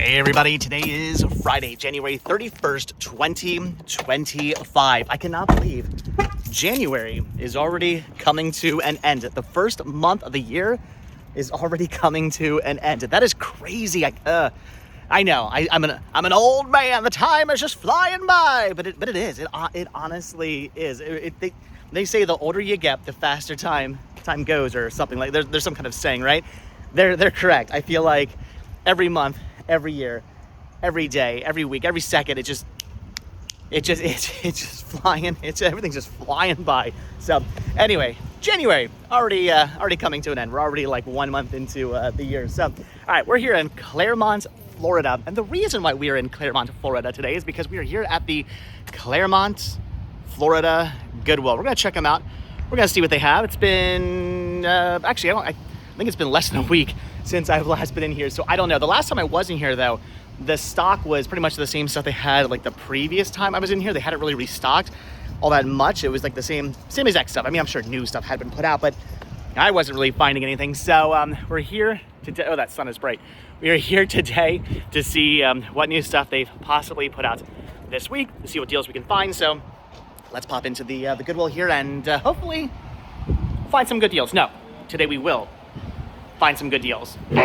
Hey everybody, today is Friday, January 31st, 2025. I cannot believe January is already coming to an end. The first month of the year is already coming to an end. That is crazy. I know, I'm an old man. The time is just flying by, but it is. It honestly is. They say the older you get, the faster time goes, or something like. There's some kind of saying, right? They're correct. I feel like every month, every year, every day, every week, every second, it's just flying. Everything's just flying by. So anyway, January already coming to an end. We're already like 1 month into the year. So all right, we're here in Claremont, Florida, and the reason why we are in Claremont, Florida today is because we are here at the Claremont, Florida Goodwill. We're gonna check them out. We're gonna see what they have. It's been actually I think it's been less than a week since I've last been in here, so I don't know. The last time I was in here though, the stock was pretty much the same stuff they had like the previous time I was in here. They hadn't really restocked all that much. It was like the same exact stuff. I mean, I'm sure new stuff had been put out, but I wasn't really finding anything. So we're here today. Oh, that sun is bright. We are here today to see what new stuff they've possibly put out this week, to see what deals we can find. So let's pop into the Goodwill here and hopefully find some good deals. No, today we will find some good deals. I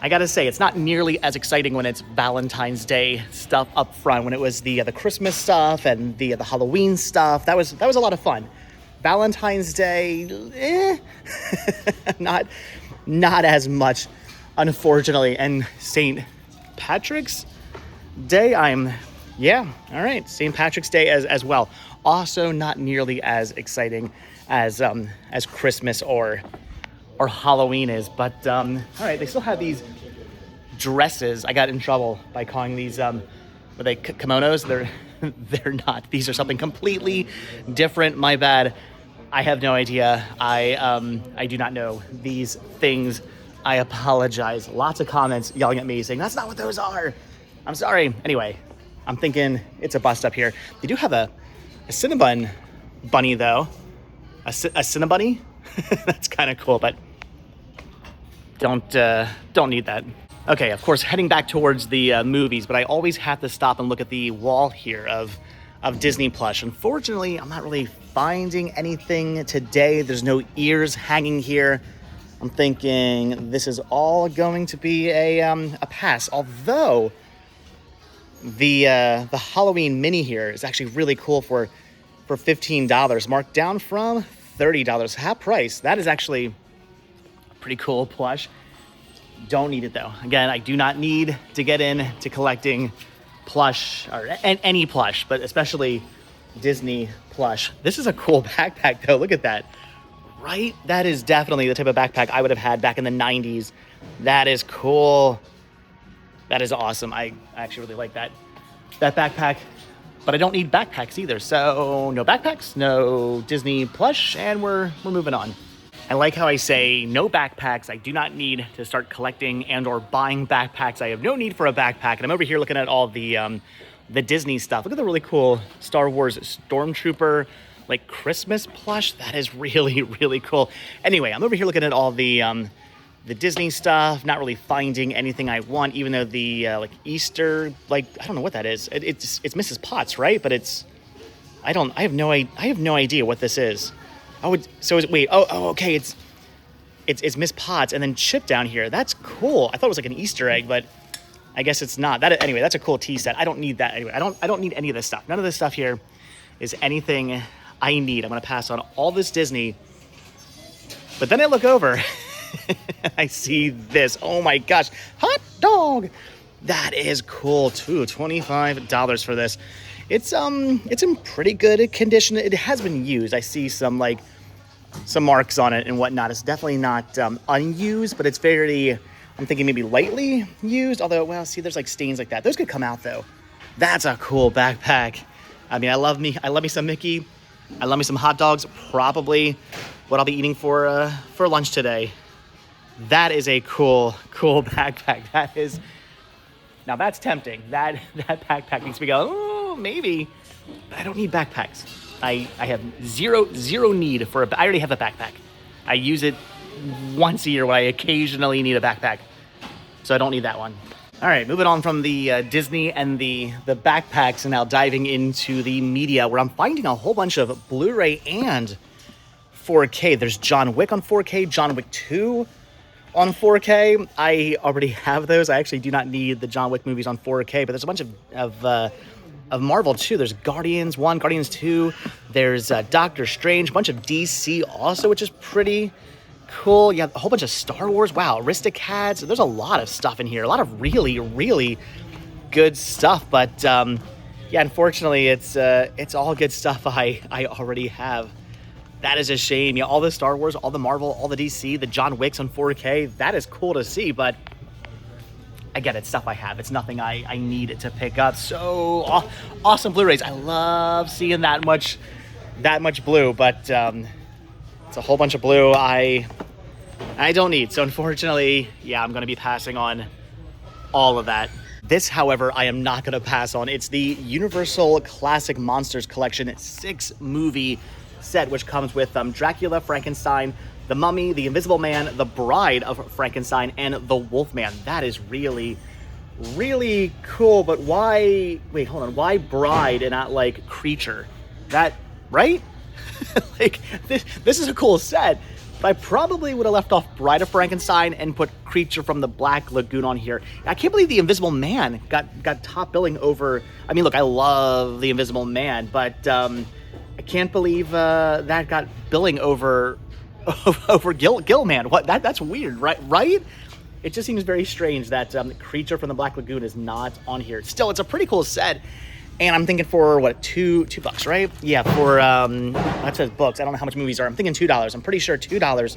gotta say, it's not nearly as exciting when it's Valentine's Day stuff up front. When it was the Christmas stuff and the Halloween stuff, that was a lot of fun. Valentine's Day, not as much, unfortunately. And St. Patrick's Day, all right, St. Patrick's Day as well. Also, not nearly as exciting as Christmas or Halloween is. But all right, they still have these dresses. I got in trouble by calling these were they kimonos? They're not. These are something completely different. My bad. I have no idea. I do not know these things. I apologize. Lots of comments yelling at me saying that's not what those are. I'm sorry. Anyway, I'm thinking it's a bust up here. They do have a Cinnabon bunny though. A Cinnabunny? That's kind of cool, but don't need that. Okay, of course, heading back towards the movies, but I always have to stop and look at the wall here of Disney plush. Unfortunately, I'm not really finding anything today. There's no ears hanging here. I'm thinking this is all going to be a pass. Although the Halloween mini here is actually really cool for $15, marked down from $30, half price. That is actually pretty cool plush. Don't need it though. Again, I do not need to get into collecting plush or any plush, but especially Disney plush. This is a cool backpack though. Look at that. Right? That is definitely the type of backpack I would have had back in the 90s. That is cool. That is awesome. I actually really like that backpack, but I don't need backpacks either. So no backpacks, no Disney plush, and we're moving on. I like how I say no backpacks. I do not need to start collecting and or buying backpacks. I have no need for a backpack. And I'm over here looking at all the Disney stuff. Look at the really cool Star Wars Stormtrooper like Christmas plush. That is really, really cool. Anyway, I'm over here looking at all the Disney stuff, not really finding anything I want, even though the like Easter, like I don't know what that is. It's Mrs. Potts, right? But I have no idea what this is. Okay, it's Miss Potts and then Chip down here. That's cool. I thought it was like an Easter egg, but I guess it's not. Anyway, that's a cool tea set. I don't need that anyway. I don't need any of this stuff. None of this stuff here is anything I need. I'm gonna pass on all this Disney. But then I look over and I see this. Oh my gosh, hot dog. That is cool too. $25 for this. It's in pretty good condition. It has been used. I see some marks on it and whatnot. It's definitely not unused, but it's very, I'm thinking maybe lightly used. Although, well, see, there's like stains like that. Those could come out though. That's a cool backpack. I mean, I love me some Mickey. I love me some hot dogs. Probably what I'll be eating for lunch today. That is a cool backpack. Now that's tempting. That backpack makes me go, oh, maybe. But I don't need backpacks. I have zero need for I already have a backpack. I use it once a year when I occasionally need a backpack. So I don't need that one. All right, moving on from the Disney and the backpacks, and now diving into the media, where I'm finding a whole bunch of Blu-ray and 4K. There's John Wick on 4K, John Wick 2 on 4K. I already have those. I actually do not need the John Wick movies on 4K, but there's a bunch of Marvel too. There's Guardians 1, Guardians 2. There's Doctor Strange, a bunch of DC also, which is pretty cool. Yeah, a whole bunch of Star Wars. Wow, Aristocats. There's a lot of stuff in here. A lot of really good stuff. But yeah, unfortunately, it's all good stuff I already have. That is a shame. Yeah, all the Star Wars, all the Marvel, all the DC, the John Wicks on 4K. That is cool to see, but again, it's stuff I have. It's nothing I need to pick up. So awesome Blu-rays. I love seeing that much blue, but it's a whole bunch of blue I don't need. So unfortunately, yeah, I'm going to be passing on all of that. This, however, I am not going to pass on. It's the Universal Classic Monsters Collection 6-movie set, which comes with Dracula, Frankenstein, the Mummy, the Invisible Man, the Bride of Frankenstein, and the Wolfman. That is really cool. But why? Wait, hold on. Why Bride and not like Creature? That right? Like this is a cool set. But I probably would have left off Bride of Frankenstein and put Creature from the Black Lagoon on here. I can't believe the Invisible Man got top billing over. I mean, look, I love the Invisible Man, but I can't believe that got billing over Gilman. What? That's weird, right? It just seems very strange that Creature from the Black Lagoon is not on here. Still, it's a pretty cool set, and I'm thinking for what, $2, right? Yeah, for that says books. I don't know how much movies are. I'm thinking $2. I'm pretty sure $2.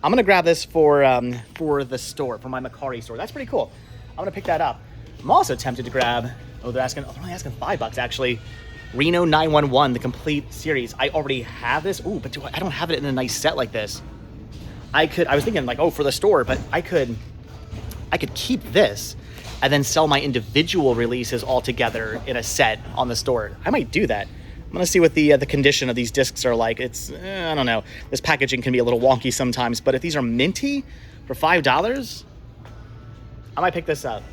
I'm gonna grab this for the store, for my Mercari store. That's pretty cool. I'm gonna pick that up. I'm also tempted to grab. They're only asking $5 actually. Reno 911, the complete series. I already have this. Ooh, but I don't have it in a nice set like this. I was thinking like, for the store, but I could keep this and then sell my individual releases all together in a set on the store. I might do that. I'm gonna see what the condition of these discs are like. It's I don't know. This packaging can be a little wonky sometimes, but if these are minty for $5, I might pick this up.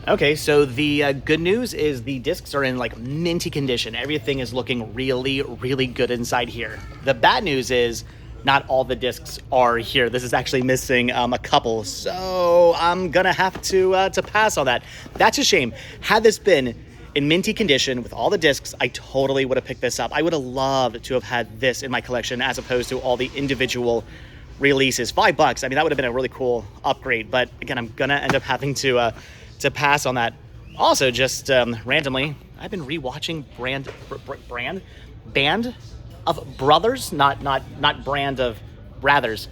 Okay, so the good news is the discs are in like minty condition. Everything is looking really good inside here. The bad news is not all the discs are here. This is actually missing a couple, so I'm gonna have to pass on that. That's a shame. Had this been in minty condition with all the discs, I totally would have picked this up. I would have loved to have had this in my collection as opposed to all the individual releases. $5. I mean, that would have been a really cool upgrade. But again, I'm gonna end up having to pass on that. Also, just randomly, I've been rewatching Band of Brothers, not Brand of Brothers.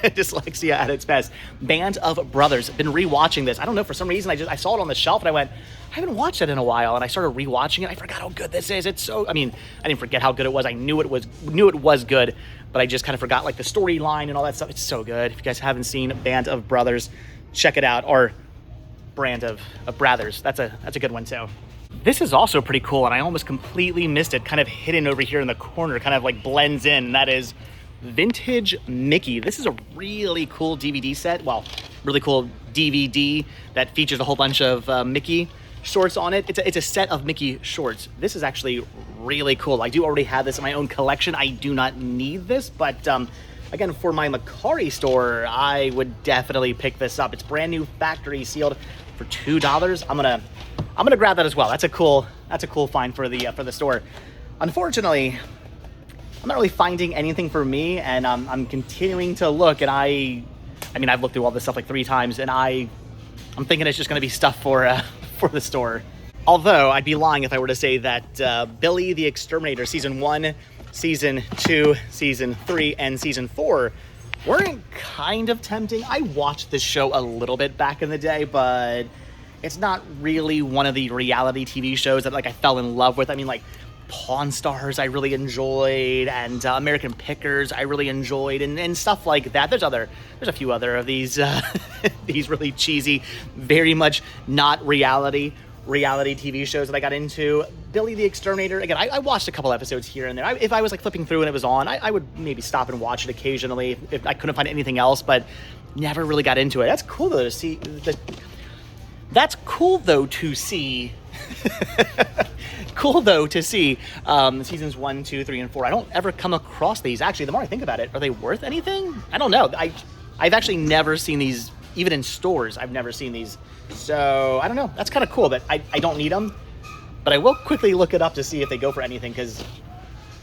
Dyslexia at its best. Band of Brothers. Been rewatching this. I don't know, for some reason I saw it on the shelf and I went, I haven't watched it in a while, and I started rewatching it. I forgot how good this is. It's so, I mean, I didn't forget how good it was. I knew it was good, but I just kind of forgot like the storyline and all that stuff. It's so good. If you guys haven't seen Band of Brothers, check it out. Or Brand of Brothers. That's a good one too. This is also pretty cool, and I almost completely missed it. Kind of hidden over here in the corner, kind of like blends in. And that is Vintage Mickey. This is a really cool DVD set. Well, really cool DVD that features a whole bunch of Mickey shorts on it. It's a set of Mickey shorts. This is actually really cool. I do already have this in my own collection. I do not need this, but again, for my Mercari store, I would definitely pick this up. It's brand new, factory sealed for $2. I'm gonna grab that as well. That's a cool find for the store. Unfortunately, I'm not really finding anything for me, and I'm continuing to look. And I mean, I've looked through all this stuff like 3 times, and I'm thinking it's just gonna be stuff for the store. Although I'd be lying if I were to say that Billy the Exterminator Season 1, Season 2, Season 3, and Season 4 weren't kind of tempting. I watched this show a little bit back in the day, but it's not really one of the reality TV shows that like I fell in love with. I mean, like Pawn Stars I really enjoyed, and American Pickers I really enjoyed, and stuff like that. There's a few other of these these really cheesy, very much not reality TV shows that I got into. Billy the Exterminator, again, I watched a couple episodes here and there. If I was like flipping through and it was on, I would maybe stop and watch it occasionally if I couldn't find anything else, but never really got into it. That's cool though to see. Cool though to see seasons 1, 2, 3, and 4. I don't ever come across these. Actually, the more I think about it, are they worth anything? I don't know. I've actually never seen these, even in stores. I've never seen these. So I don't know. That's kind of cool, but I don't need them. But I will quickly look it up to see if they go for anything, because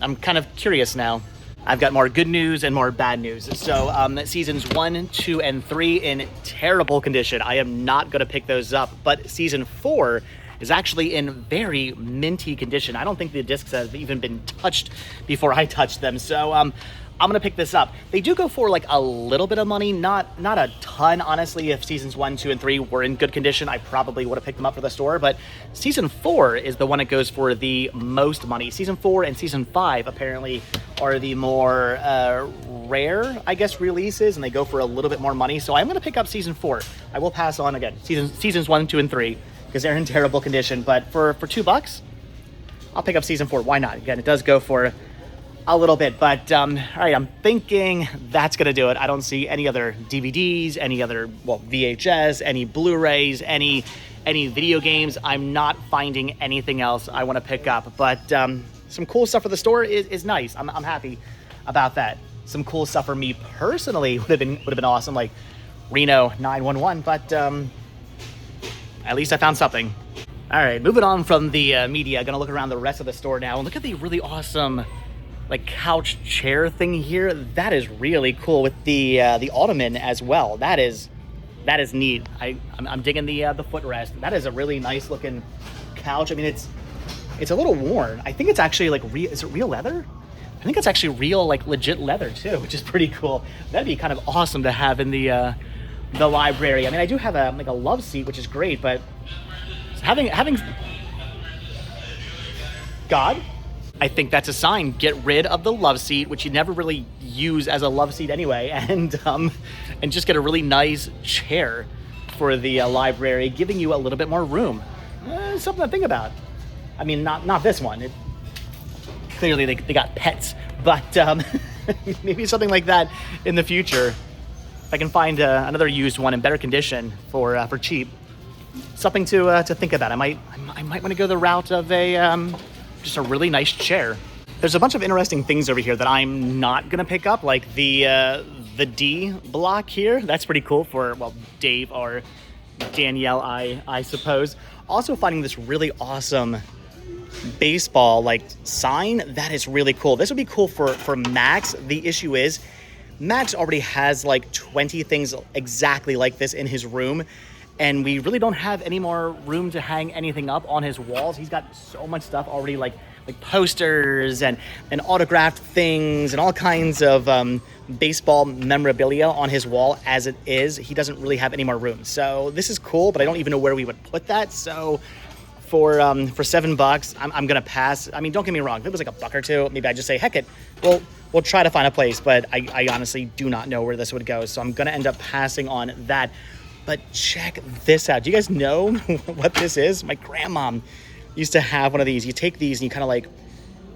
I'm kind of curious now. I've got more good news and more bad news. So seasons 1, 2, and 3 in terrible condition. I am not going to pick those up. But season 4 is actually in very minty condition. I don't think the discs have even been touched before I touched them. So I'm gonna pick this up. They do go for like a little bit of money, not a ton, honestly. If seasons 1, 2, and 3 were in good condition, I probably would have picked them up for the store, but season 4 is the one that goes for the most money. Season 4 and season 5 apparently are the more rare, I guess, releases, and they go for a little bit more money. So I'm gonna pick up season 4. I will pass on again, seasons 1, 2, and 3, because they're in terrible condition, but for $2, I'll pick up season 4. Why not? Again, it does go for a little bit, but all right, I'm thinking that's gonna do it. I don't see any other DVDs, any other, well, VHS, any Blu-rays, any video games. I'm not finding anything else I wanna pick up, but some cool stuff for the store is nice. I'm happy about that. Some cool stuff for me personally would have been awesome, like Reno 911, but at least I found something. All right, moving on from the media, gonna look around the rest of the store now and look at the really awesome like couch chair thing here. That is really cool with the ottoman as well. That is neat. I'm digging the footrest. That is a really nice looking couch. I mean, it's a little worn. I think it's actually like is it real leather? I think it's actually real, like legit leather too, which is pretty cool. That'd be kind of awesome to have in the library. I mean, I do have a love seat, which is great, but having God, I think that's a sign. Get rid of the love seat, which you never really use as a love seat anyway, and just get a really nice chair for the library, giving you a little bit more room. Something to think about. I mean, not this one. Clearly they got pets, but maybe something like that in the future. If I can find another used one in better condition for cheap, something to think about. I might want to go the route of just a really nice chair. There's a bunch of interesting things over here that I'm not gonna pick up, like the D block here. That's pretty cool for, well, Dave or Danielle, I suppose. Also finding this really awesome baseball like sign. That is really cool. This would be cool for Max. The issue is Max already has like 20 things exactly like this in his room, and we really don't have any more room to hang anything up on his walls. He's got so much stuff already, like posters and autographed things and all kinds of baseball memorabilia on his wall as it is. He doesn't really have any more room. So this is cool, but I don't even know where we would put that. So for $7, I'm gonna pass. I mean, don't get me wrong. If it was like $1 or $2, maybe I'd just say, heck it, we'll try to find a place, but I honestly do not know where this would go. So I'm gonna end up passing on that. But check this out. Do you guys know what this is? My grandmom used to have one of these. You take these and you kind of like,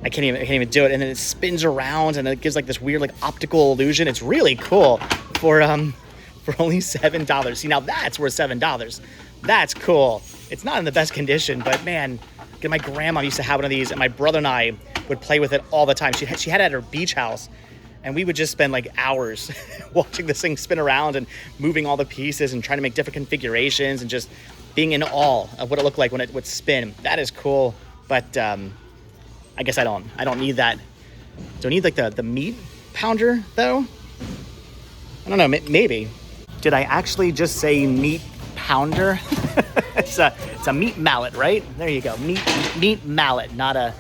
I can't even do it, and then it spins around and it gives like this weird like optical illusion. It's really cool for only $7. See, now that's worth $7. That's cool. It's not in the best condition, but man, my grandma used to have one of these, and my brother and I would play with it all the time. She had it at her beach house, and we would just spend like hours watching this thing spin around and moving all the pieces and trying to make different configurations and just being in awe of what it looked like when it would spin. That is cool, but I guess I don't need that. Do I need like the meat pounder though? I don't know, maybe. Did I actually just say meat pounder? It's a meat mallet, right? There you go, meat mallet, not a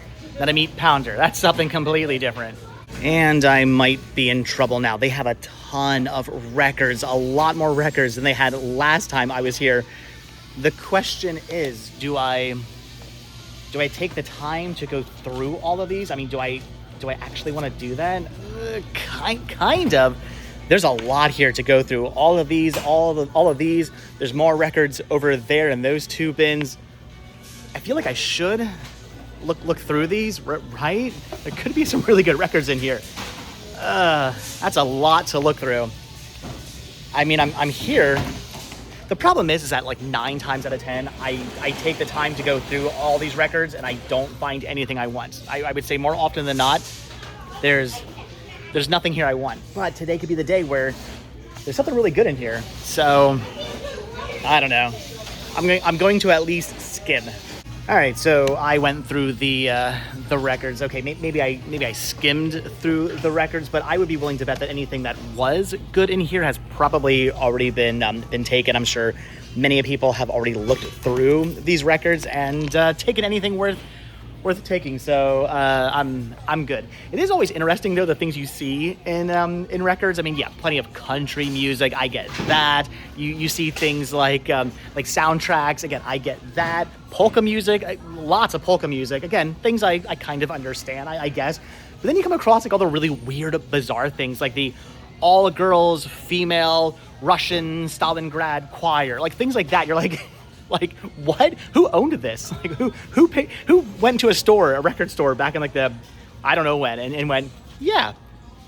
meat pounder. That's something completely different. And I might be in trouble now. They have a ton of records, a lot more records than they had last time I was here. The question is, do I Do I take the time to go through all of these? I mean, do I actually want to do that? Kind of. There's a lot here to go through. All of these, all of these. There's more records over there in those two bins. I feel like I should look through these, right? There could be some really good records in here. That's a lot to look through. I mean, I'm here. The problem is that like 9 times out of 10, I take the time to go through all these records and I don't find anything I want. I would say more often than not, there's nothing here I want. But today could be the day where there's something really good in here. So, I don't know. I'm going to at least skim. All right, so I went through the records. Okay, maybe I skimmed through the records, but I would be willing to bet that anything that was good in here has probably already been taken. I'm sure many people have already looked through these records and taken anything worth taking. So I'm good. It is always interesting though the things you see in records. I mean, yeah, plenty of country music. I get that. You see things like soundtracks. Again, I get that. Polka music, lots of polka music. Again, things I kind of understand, I guess. But then you come across like all the really weird, bizarre things, like the all-girls female Russian Stalingrad choir, like things like that. You're like, what? Who owned this? Like who went to a record store back in like the, I don't know when, and went, yeah,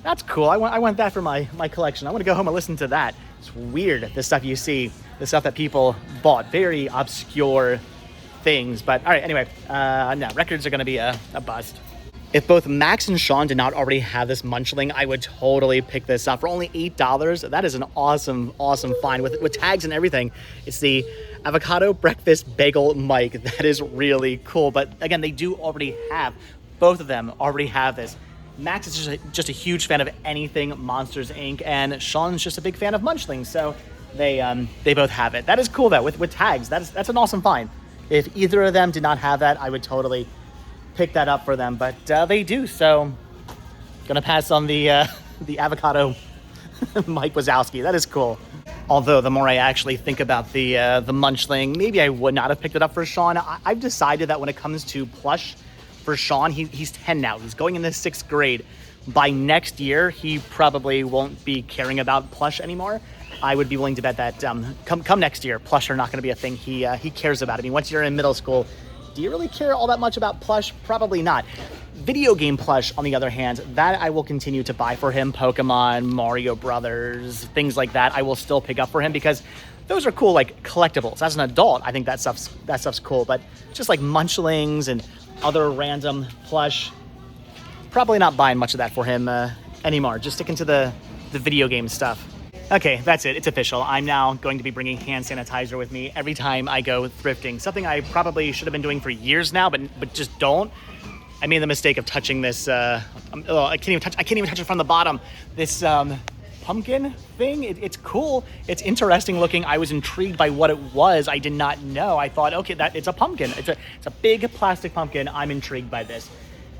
that's cool. I want that for my collection. I want to go home and listen to that. It's weird, the stuff you see, the stuff that people bought, very obscure things. But all right, anyway, no, records are going to be a bust. If both Max and Sean did not already have this Munchling, I would totally pick this up for only $8. That is an awesome find with tags and everything. It's the avocado breakfast bagel mic. That is really cool. But again, they do already have, both of them already have this. Max is just a huge fan of anything Monsters Inc. and Sean's just a big fan of Munchlings. So they both have it. That is cool though, with tags. That's an awesome find. If either of them did not have that, I would totally pick that up for them, but they do. So gonna pass on the avocado Mike Wazowski. That is cool. Although the more I actually think about the Munchling, maybe I would not have picked it up for Sean. I've decided that when it comes to plush for Sean, he's 10 now. He's going into 6th grade. By next year, he probably won't be caring about plush anymore. I would be willing to bet that come next year, plush are not going to be a thing he cares about. I mean, once you're in middle school, do you really care all that much about plush? Probably not. Video game plush, on the other hand, that I will continue to buy for him. Pokemon, Mario Brothers, things like that, I will still pick up for him because those are cool, like collectibles. As an adult, I think that stuff's cool. But just like Munchlings and other random plush, probably not buying much of that for him anymore. Just sticking to the video game stuff. Okay, that's it. It's official. I'm now going to be bringing hand sanitizer with me every time I go thrifting. Something I probably should have been doing for years now, but just don't. I made the mistake of touching this. I can't even touch it from the bottom. This pumpkin thing. It's cool. It's interesting looking. I was intrigued by what it was. I did not know. I thought, okay, it's a pumpkin. It's a big plastic pumpkin. I'm intrigued by this.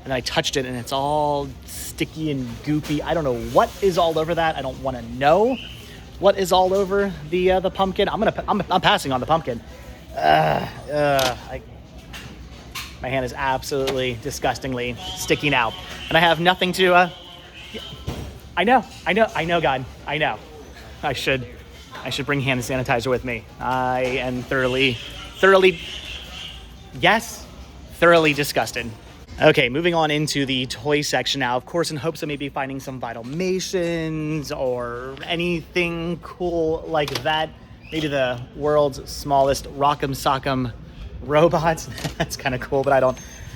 And then I touched it, and it's all sticky and goopy. I don't know what is all over that. I don't want to know what is all over the pumpkin. I'm passing on the pumpkin. My hand is absolutely disgustingly sticky now, and I have nothing to. I know, God. I know. I should bring hand sanitizer with me. I am thoroughly disgusted. Okay, moving on into the toy section now, of course, in hopes of maybe finding some Vitalmations or anything cool like that. Maybe the world's smallest Rock'em Sock'em robots. That's kind of cool, but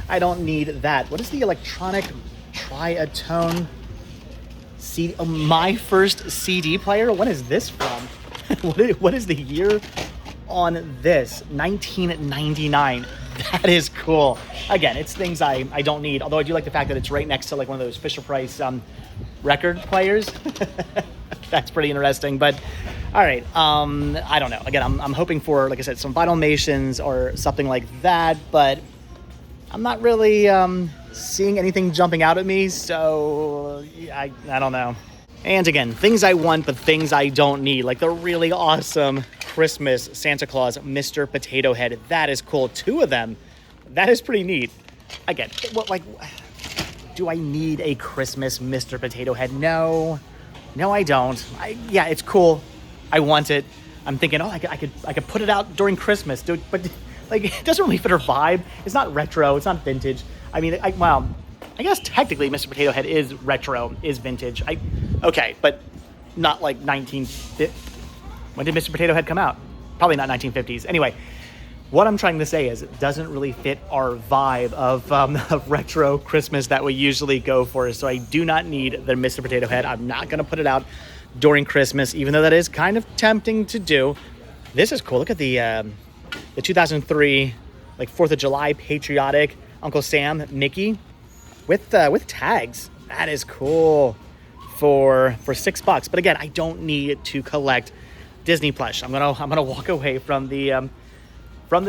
I don't need that. What is the electronic triatone CD? Oh, my first CD player? When is this from? What is the year on this? 1999. That is cool. Again, it's things I don't need, although I do like the fact that it's right next to like one of those Fisher-Price record players. That's pretty interesting, but all right. I don't know. Again, I'm hoping for, like I said, some Vitalmations or something like that, but I'm not really seeing anything jumping out at me, so I don't know. And again, things I want, but things I don't need, like the really awesome Christmas Santa Claus Mr. Potato Head. That is cool. 2 of them. That is pretty neat. Again, do I need a Christmas Mr. Potato Head? No, I don't. Yeah, it's cool. I want it. I'm thinking, I could put it out during Christmas, dude. But like, it doesn't really fit her vibe. It's not retro. It's not vintage. I mean, I guess technically Mr. Potato Head is retro, is vintage. Okay, but not like 1950. When did Mr. Potato Head come out? Probably not 1950s. Anyway, what I'm trying to say is it doesn't really fit our vibe of retro Christmas that we usually go for. So I do not need the Mr. Potato Head. I'm not going to put it out during Christmas, even though that is kind of tempting to do. This is cool. Look at the 2003 like 4th of July patriotic Uncle Sam Mickey with tags. That is cool for $6. But again, I don't need to collect Disney plush. I'm gonna walk away from the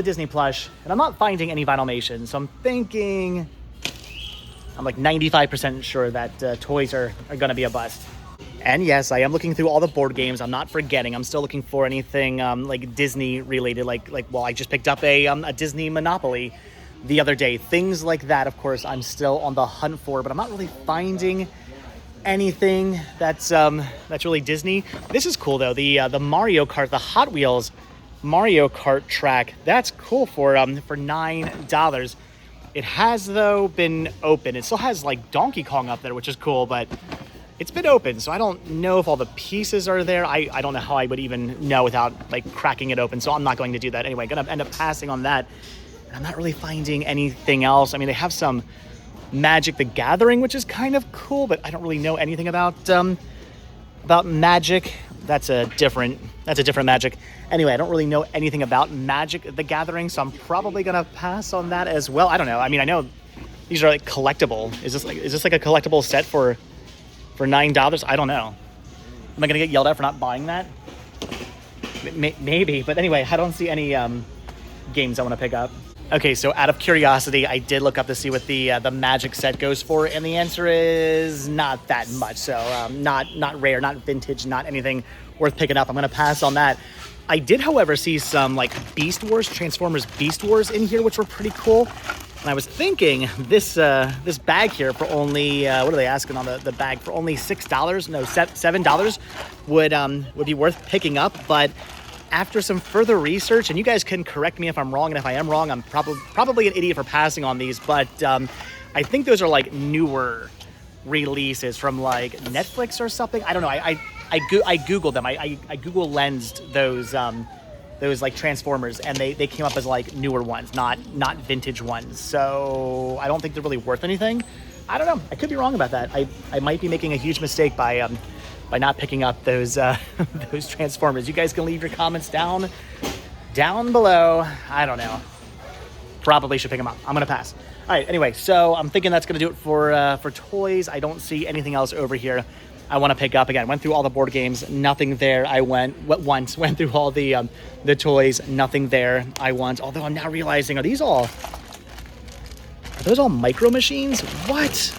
Disney plush, and I'm not finding any Vinylmation. So I'm thinking, I'm like 95% sure that toys are gonna be a bust. And yes, I am looking through all the board games. I'm not forgetting. I'm still looking for anything like Disney related. I just picked up a Disney Monopoly the other day. Things like that, of course, I'm still on the hunt for, but I'm not really finding anything that's really Disney. This is cool though. The Mario Kart, the Hot Wheels Mario Kart track. That's cool for $9. It has though been open. It still has like Donkey Kong up there, which is cool, but it's been open, so I don't know if all the pieces are there. I don't know how I would even know without like cracking it open, so I'm not going to do that anyway. Gonna end up passing on that. And I'm not really finding anything else. I mean, they have some Magic the Gathering, which is kind of cool, but I don't really know anything about Magic. That's a different Magic. Anyway, I don't really know anything about Magic the Gathering, so I'm probably gonna pass on that as well. I don't know. I mean, I know these are like collectible. Is this like a collectible set for $9? I don't know. Am I gonna get yelled at for not buying that? Maybe, but anyway, I don't see any games I want to pick up. Okay, so out of curiosity, I did look up to see what the Magic set goes for, and the answer is not that much. So not rare, not vintage, not anything worth picking up. I'm gonna pass on that. I did, however, see some like Beast Wars, Transformers Beast Wars in here, which were pretty cool. And I was thinking this bag here for only what are they asking on the bag for only $6? No, $7 would be worth picking up, but after some further research, and you guys can correct me if I'm wrong, and if I am wrong, I'm probably an idiot for passing on these, but I think those are like newer releases from like Netflix or something. I don't know. I Googled them. I Google lensed those like Transformers, and they came up as like newer ones, not vintage ones. So I don't think they're really worth anything. I don't know. I could be wrong about that. I might be making a huge mistake by not picking up those those Transformers. You guys can leave your comments down below. I don't know. Probably should pick them up. I'm gonna pass. All right. Anyway, so I'm thinking that's gonna do it for toys. I don't see anything else over here I want to pick up. Again, went through all the board games, nothing there. I went through all the toys, nothing there I want. Although I'm now realizing, are those all micro machines? What?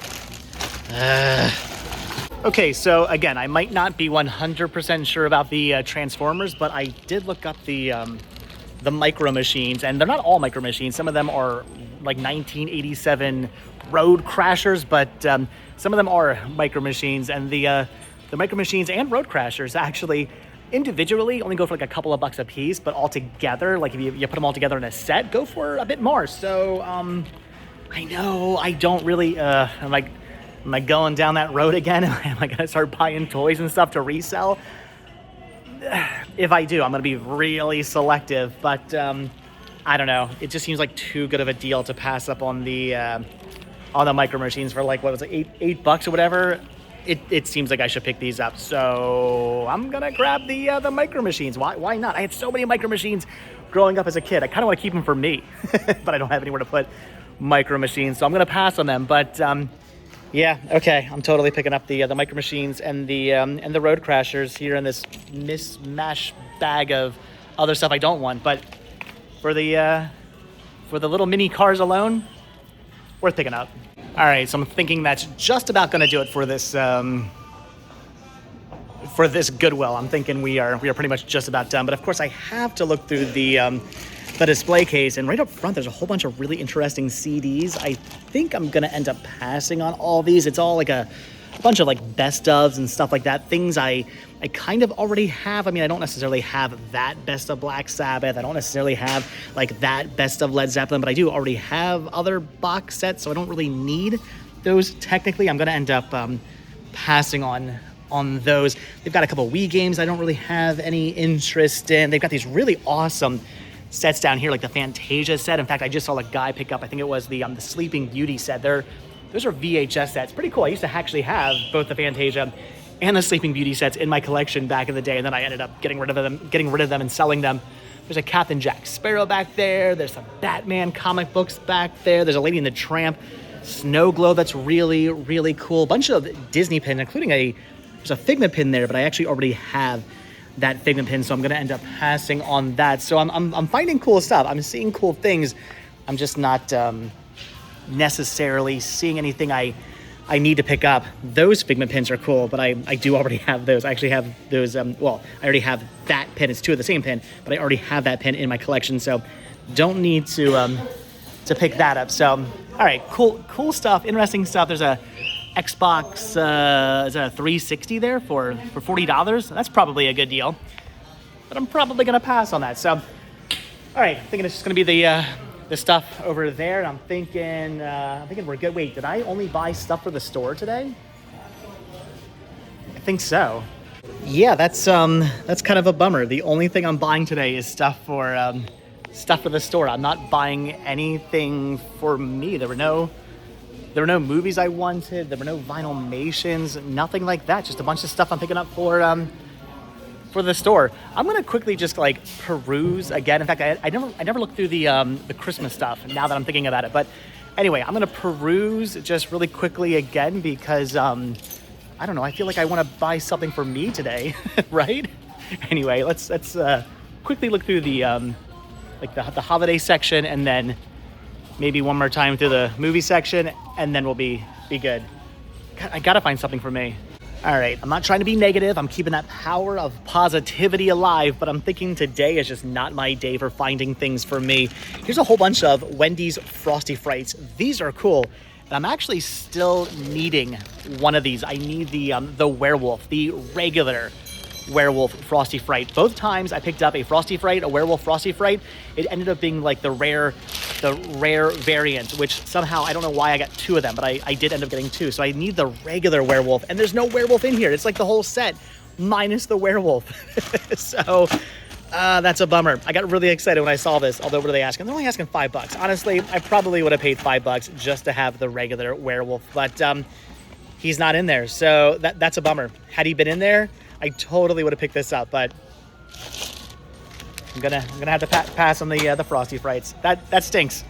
Okay, so again, I might not be 100% sure about the Transformers, but I did look up the micro machines, and they're not all micro machines. Some of them are like 1987 road crashers, but some of them are micro machines, and the micro machines and road crashers actually individually only go for like a couple of bucks a piece, but all together, like if you put them all together in a set, go for a bit more. So I know I don't really am I going down that road again? Am I gonna start buying toys and stuff to resell? If I do, I'm gonna be really selective, but I don't know. It just seems like too good of a deal to pass up on the micro machines for like, what was it, $8 or whatever. It seems like I should pick these up, so I'm gonna grab the micro machines. Why not? I had so many micro machines growing up as a kid. I kind of want to keep them for me, but I don't have anywhere to put micro machines, so I'm gonna pass on them. But yeah, okay, I'm totally picking up the micro machines and the road crashers here in this mismatch bag of other stuff I don't want. But for the little mini cars alone, worth picking up. All right, so I'm thinking that's just about going to do it for this Goodwill. I'm thinking we are pretty much just about done. But of course, I have to look through the the display case, and right up front there's a whole bunch of really interesting CDs. I think I'm gonna end up passing on all these. It's all like a bunch of like best ofs and stuff like that, things I kind of already have. I mean, I don't necessarily have that best of Black Sabbath, I don't necessarily have like that best of Led Zeppelin, but I do already have other box sets, so I don't really need those technically. I'm gonna end up passing on those. They've got a couple Wii games I don't really have any interest in. They've got these really awesome sets down here, like the Fantasia set. In fact, I just saw a guy pick up, I think it was the Sleeping Beauty set. Those are VHS sets. Pretty cool. I used to actually have both the Fantasia and the Sleeping Beauty sets in my collection back in the day, and then I ended up getting rid of them and selling them. There's a Captain Jack Sparrow back there. There's some Batman comic books back there. There's a Lady and the Tramp snow globe that's really, really cool. A bunch of Disney pins, including there's a Figment pin there, but I actually already have that Figment pin, so I'm gonna end up passing on that. So I'm finding cool stuff. I'm seeing cool things. I'm just not necessarily seeing anything I need to pick up. Those Figment pins are cool, but I do already have those. I actually have those, I already have that pin. It's two of the same pin, but I already have that pin in my collection, so don't need to pick that up. So, all right, cool stuff, interesting stuff. There's a Xbox, is that a 360 there for $40? That's probably a good deal, but I'm probably gonna pass on that. So, all right, I'm thinking it's just gonna be the stuff over there. And I'm thinking we're good. Wait, did I only buy stuff for the store today? I think so. Yeah, that's kind of a bummer. The only thing I'm buying today is stuff for the store. I'm not buying anything for me. There were no movies I wanted. There were no Vinylmations, nothing like that. Just a bunch of stuff I'm picking up for the store. I'm gonna quickly just like peruse again. In fact, I never looked through the Christmas stuff now that I'm thinking about it. But anyway, I'm gonna peruse just really quickly again because I don't know. I feel like I want to buy something for me today, right? Anyway, let's quickly look through the the holiday section, and then maybe one more time through the movie section, and then we'll be good. I gotta find something for me. All right, I'm not trying to be negative. I'm keeping that power of positivity alive, but I'm thinking today is just not my day for finding things for me. Here's a whole bunch of Wendy's Frosty Frights. These are cool, and I'm actually still needing one of these. I need the werewolf, the regular werewolf Frosty Fright. Both times I picked up a Frosty Fright, a werewolf Frosty Fright, it ended up being like the rare variant, which somehow, I don't know why I got two of them, but I did end up getting two. So I need the regular werewolf, and there's no werewolf in here. It's like the whole set minus the werewolf. So that's a bummer. I got really excited when I saw this, although what are they asking? They're only asking $5. Honestly, I probably would have paid $5 just to have the regular werewolf, but he's not in there. So that's a bummer. Had he been in there, I totally would have picked this up, but I'm gonna have to pass on the Frosty Frights. That stinks.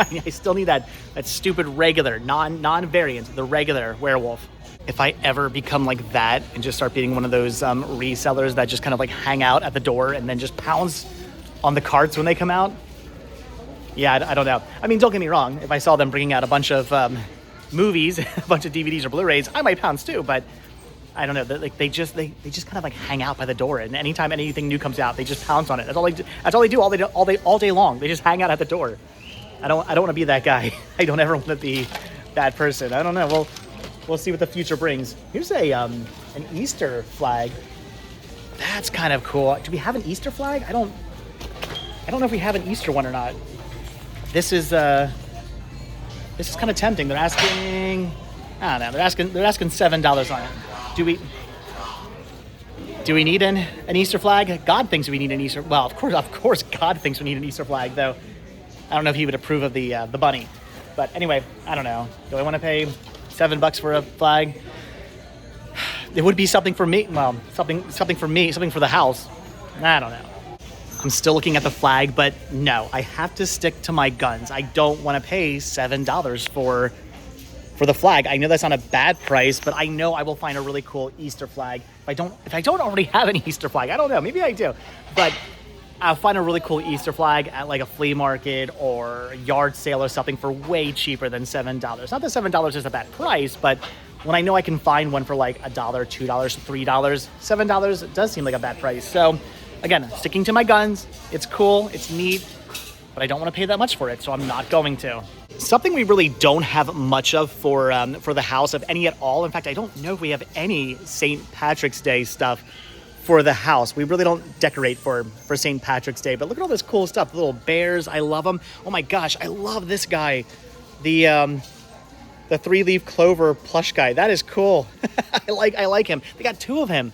I still need that stupid regular non-variant, the regular werewolf. If I ever become like that and just start being one of those resellers that just kind of like hang out at the door and then just pounce on the carts when they come out, yeah, I don't know. I mean, don't get me wrong. If I saw them bringing out a bunch of movies, a bunch of DVDs or Blu-rays, I might pounce too, but I don't know. They just kind of like hang out by the door, and anytime anything new comes out, they just pounce on it. That's all they do all day long. They just hang out at the door. I don't want to be that guy. I don't ever want to be that person. I don't know. We'll see what the future brings. Here's an Easter flag. That's kind of cool. Do we have an Easter flag? I don't know if we have an Easter one or not. This is kind of tempting. They're asking, I don't know. They're asking $7 on it. Do we need an Easter flag? God thinks we need an Easter. Well, of course, God thinks we need an Easter flag, though. I don't know if he would approve of the bunny, but anyway, I don't know. Do I want to pay $7 for a flag? It would be something for me. Well, something for me, something for the house. I don't know. I'm still looking at the flag, but no, I have to stick to my guns. I don't want to pay $7 for the flag. I know that's not a bad price, but I know I will find a really cool Easter flag. If I don't already have an Easter flag, I don't know, maybe I do, but I'll find a really cool Easter flag at like a flea market or yard sale or something for way cheaper than $7. Not that $7 is a bad price, but when I know I can find one for like $1, $2, $3, $7 does seem like a bad price. So again, sticking to my guns. It's cool, it's neat. but I don't want to pay that much for it, so I'm not going to. Something we really don't have much of for the house, of any at all. In fact, I don't know if we have any St. Patrick's Day stuff for the house. We really don't decorate for St. Patrick's Day, but look at all this cool stuff. The little bears, I love them. Oh my gosh, I love this guy. The 3-leaf clover plush guy. That is cool. I like him. They got 2 of him.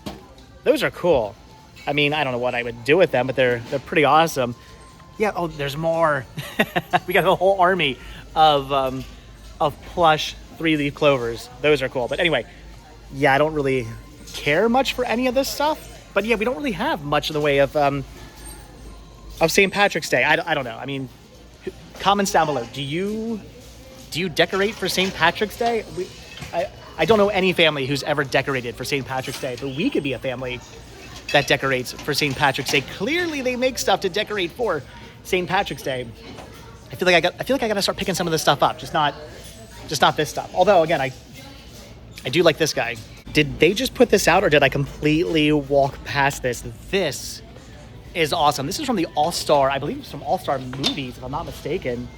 Those are cool. I mean, I don't know what I would do with them, but they're pretty awesome. Yeah, oh, there's more. We got a whole army of plush 3-leaf clovers. Those are cool. But anyway, yeah, I don't really care much for any of this stuff. But yeah, we don't really have much in the way of St. Patrick's Day. I don't know. I mean, comments down below. Do you decorate for St. Patrick's Day? I don't know any family who's ever decorated for St. Patrick's Day, but we could be a family that decorates for St. Patrick's Day. Clearly, they make stuff to decorate for St. Patrick's Day. I feel like I gotta start picking some of this stuff up, just not this stuff. Although, again, I do like this guy. Did they just put this out, or did I completely walk past this? This is awesome. This is from the All-Star, I believe it's from All-Star Movies, if I'm not mistaken.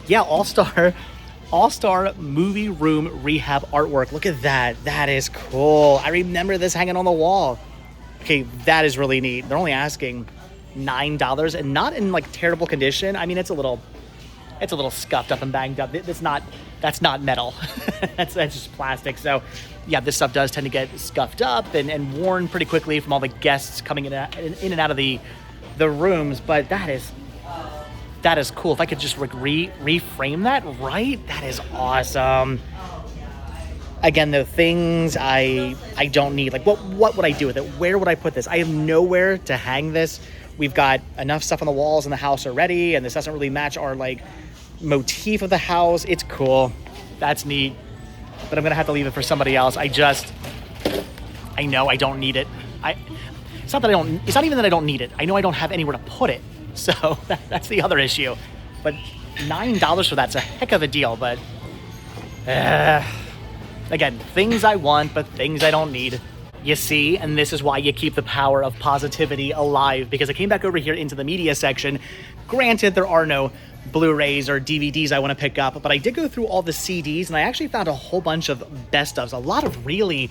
Yeah, All-Star movie room rehab artwork. Look at that. That is cool. I remember this hanging on the wall. Okay, that is really neat. They're only asking $9 and not in like terrible condition. I mean, it's a little scuffed up and banged up. That's not metal. that's just plastic. So yeah, this stuff does tend to get scuffed up and worn pretty quickly from all the guests coming in and out of the rooms. But that is cool. If I could just reframe that, right? That is awesome. Again, the things I don't need, like what would I do with it? Where would I put this? I have nowhere to hang this. We've got enough stuff on the walls in the house already, and this doesn't really match our like motif of the house. It's cool. That's neat. But I'm gonna have to leave it for somebody else. I know I don't need it. It's not even that I don't need it. I know I don't have anywhere to put it. So that's the other issue. But $9 for that's a heck of a deal. But again, things I want, but things I don't need. You see, and this is why you keep the power of positivity alive, because I came back over here into the media section. Granted, there are no Blu-rays or DVDs I want to pick up, but I did go through all the CDs, and I actually found a whole bunch of best ofs, a lot of really,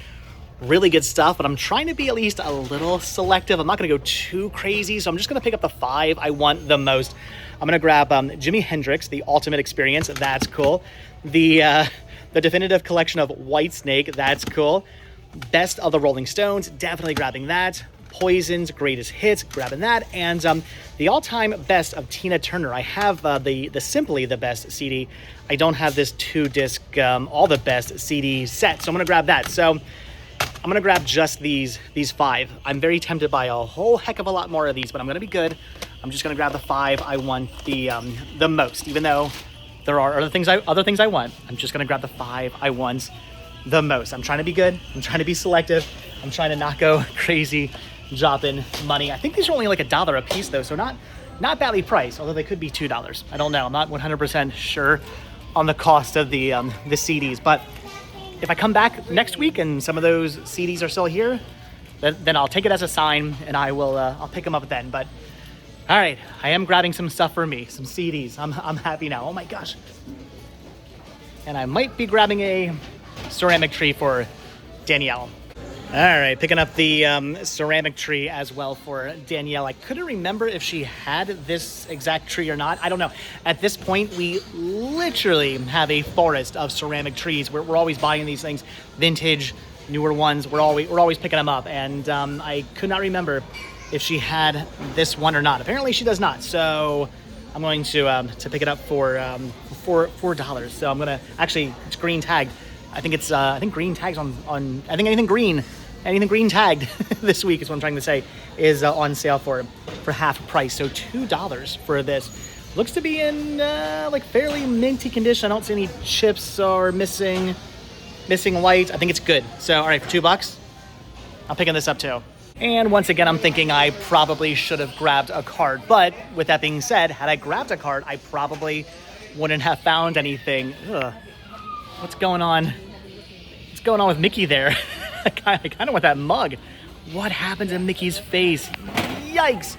really good stuff, but I'm trying to be at least a little selective. I'm not going to go too crazy, so I'm just going to pick up the 5 I want the most. I'm going to grab Jimi Hendrix, The Ultimate Experience. That's cool. The definitive collection of Whitesnake. That's cool. Best of the Rolling Stones, definitely grabbing that. Poison's Greatest Hits, grabbing that. And the all-time best of Tina Turner. I have the Simply the Best CD. I don't have this 2-disc All the Best CD set, so I'm going to grab that. So I'm going to grab just these 5. I'm very tempted by a whole heck of a lot more of these, but I'm going to be good. I'm just going to grab the 5 I want the most, even though there are other things I want. I'm just going to grab the 5 I want the most. I'm trying to be good. I'm trying to be selective. I'm trying to not go crazy dropping money. I think these are only like $1 a piece though, so not badly priced, although they could be $2. I don't know. I'm not 100% sure on the cost of the CDs, but if I come back next week and some of those CDs are still here, then I'll take it as a sign and I'll pick them up then. But all right, I am grabbing some stuff for me, some CDs. I'm happy now. Oh my gosh. And I might be grabbing a ceramic tree for Danielle. All right, picking up the ceramic tree as well for Danielle. I couldn't remember if she had this exact tree or not. I don't know. At this point, we literally have a forest of ceramic trees. We're always buying these things, vintage, newer ones. We're always picking them up, and I could not remember if she had this one or not. Apparently, she does not. So I'm going to pick it up for $4. So I'm gonna actually, it's green tagged. I think green tags on I think anything green tagged this week is what I'm trying to say is on sale for half price. So $2 for this. Looks to be in like fairly minty condition. I don't see any chips or missing light. I think it's good. So all right, for $2, I'm picking this up too. And once again, I'm thinking I probably should have grabbed a card. But with that being said, had I grabbed a card, I probably wouldn't have found anything. Ugh. What's going on? What's going on with Mickey there? I kind of want that mug. What happened to Mickey's face? Yikes.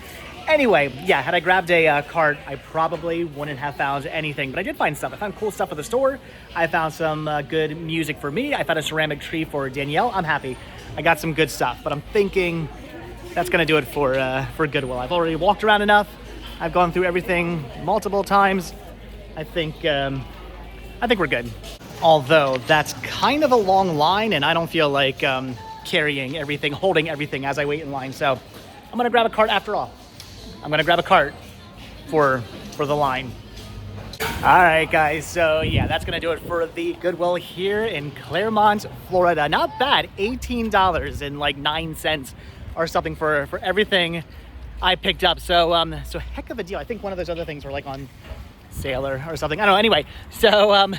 Anyway, yeah, had I grabbed a cart, I probably wouldn't have found anything, but I did find stuff. I found cool stuff for the store. I found some good music for me. I found a ceramic tree for Danielle. I'm happy. I got some good stuff, but I'm thinking that's gonna do it for Goodwill. I've already walked around enough. I've gone through everything multiple times. I think we're good. Although that's kind of a long line, and I don't feel like carrying everything, holding everything as I wait in line. So I'm gonna grab a cart after all. I'm gonna grab a cart for the line. All right, guys, so yeah, that's gonna do it for the Goodwill here in Claremont, Florida. Not bad, $18.09 or something for everything I picked up. So heck of a deal. I think one of those other things were like on sale or something. I don't know, anyway. So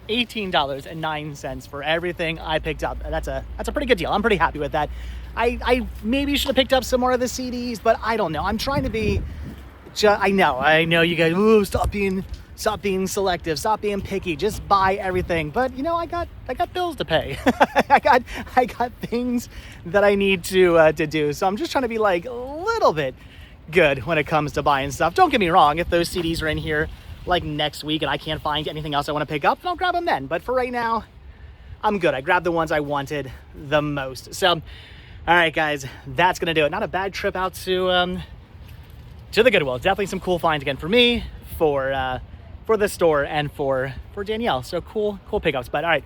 $18.09 for everything I picked up. That's a pretty good deal. I'm pretty happy with that. I maybe should have picked up some more of the CDs, but I don't know. I'm trying to be, I know you guys, ooh, stop being selective, stop being picky, just buy everything. But you know, I got bills to pay. I got things that I need to do. So I'm just trying to be like a little bit good when it comes to buying stuff. Don't get me wrong, if those CDs are in here like next week and I can't find anything else I want to pick up, then I'll grab them then. But for right now, I'm good. I grabbed the ones I wanted the most. So all right, guys, that's gonna do it. Not a bad trip out to the Goodwill. Definitely some cool finds again for me, for the store, and for Danielle. So cool pickups. But all right,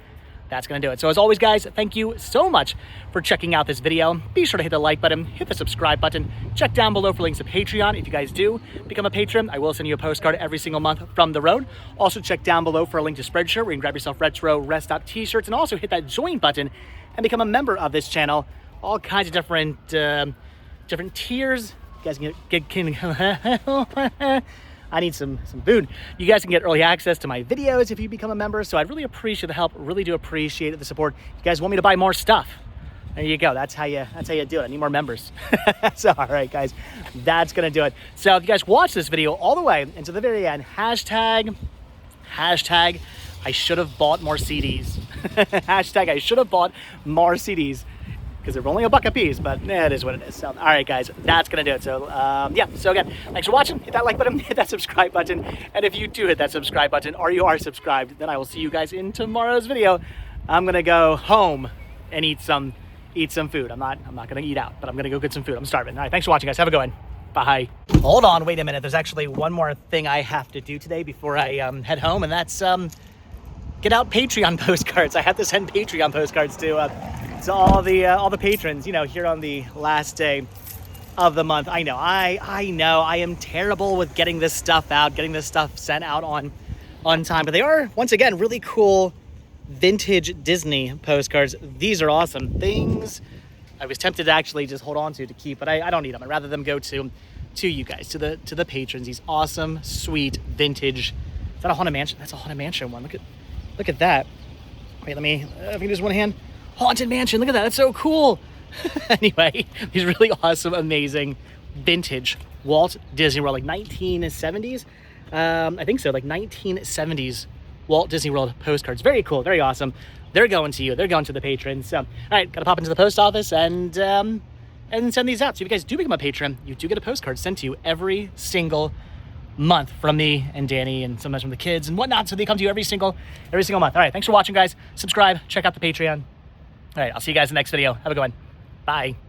that's gonna do it. So as always, guys, thank you so much for checking out this video. Be sure to hit the like button, hit the subscribe button, check down below for links to Patreon. If you guys do become a patron, I will send you a postcard every single month from the road. Also check down below for a link to Spreadshirt where you can grab yourself retro rest stop t-shirts, and also hit that join button and become a member of this channel. All kinds of different tiers. You guys can I need some food. You guys can get early access to my videos if you become a member. So I'd really appreciate the help. Really do appreciate the support. You guys want me to buy more stuff? There you go. That's how you do it. I need more members. So all right, guys, that's gonna do it. So if you guys watch this video all the way into the very end, hashtag I should have bought more CDs. Hashtag I should have bought more CDs, because they're only $1 a piece, but it is what it is. So, all right, guys, that's gonna do it. So, yeah. So again, thanks for watching. Hit that like button, hit that subscribe button, and if you do hit that subscribe button, or you are subscribed, then I will see you guys in tomorrow's video. I'm gonna go home and eat some food. I'm not gonna eat out, but I'm gonna go get some food. I'm starving. All right, thanks for watching, guys. Have a good one. Bye. Hold on, wait a minute. There's actually one more thing I have to do today before I head home, and that's get out Patreon postcards. I have to send Patreon postcards to all the patrons, you know, here on the last day of the month. I know I am terrible with getting this stuff out, getting this stuff sent out on time, but they are, once again, really cool vintage Disney postcards. These are awesome things. I was tempted to actually just hold on to keep, but I don't need them. I'd rather them go to you guys, to the patrons. These awesome, sweet, vintage. Is that a Haunted Mansion? That's a Haunted Mansion one. Look at that. Wait, let me, if I can just one hand. Haunted Mansion, look at that, that's so cool. Anyway, these really awesome, amazing, vintage Walt Disney World, like 1970s. I think so, like 1970s Walt Disney World postcards. Very cool, very awesome. They're going to you, they're going to the patrons. So, all right, gotta pop into the post office and send these out. So if you guys do become a patron, you do get a postcard sent to you every single month from me and Danny, and sometimes from the kids and whatnot. So they come to you every single month. All right, thanks for watching, guys. Subscribe, check out the Patreon. All right, I'll see you guys in the next video. Have a good one. Bye.